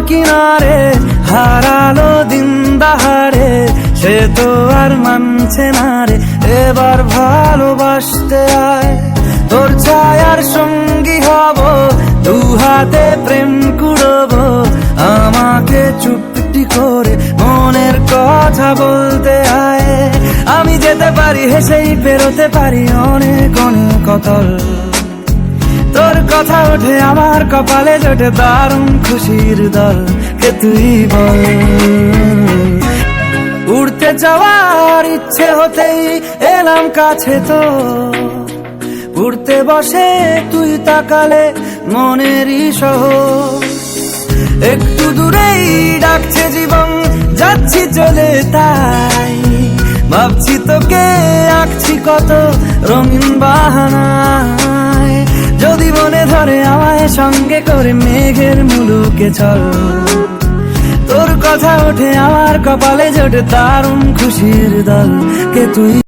কিনারে হারালো দিন দাহারে, সে তো আর মানছে না রে। এবার ভালোবাসতে আয়, তোর ছায়ার সঙ্গী হব, দু হাতে প্রেম কুড়বো। আমাকে চুপটি করে মনের কথা বলতে আয়। আমি যেতে পারি হেসেই পেরোতে পারি অনেক অনেক অতল। তোর কথা ওঠে আমার কপালে জোটে দারুণ খুশির দল। কে তুই বল, উড়তে যাওয়ার ইচ্ছে হতেই এলাম কাছে তো। উড়তে বসে তুই তাকালে মনেরই শহর। একটু দূরেই ডাকছে জীবন, যাচ্ছি চলে তাই ভাবছি তোকে আঁকছি কত রঙিন বাহানায়। যদি মনে ধরে আমায় সঙ্গে করে মেঘের মুলুকে চল। তোর কথা ওঠে আমার কপালে জোটে দারুণ খুশির দল। কে তুই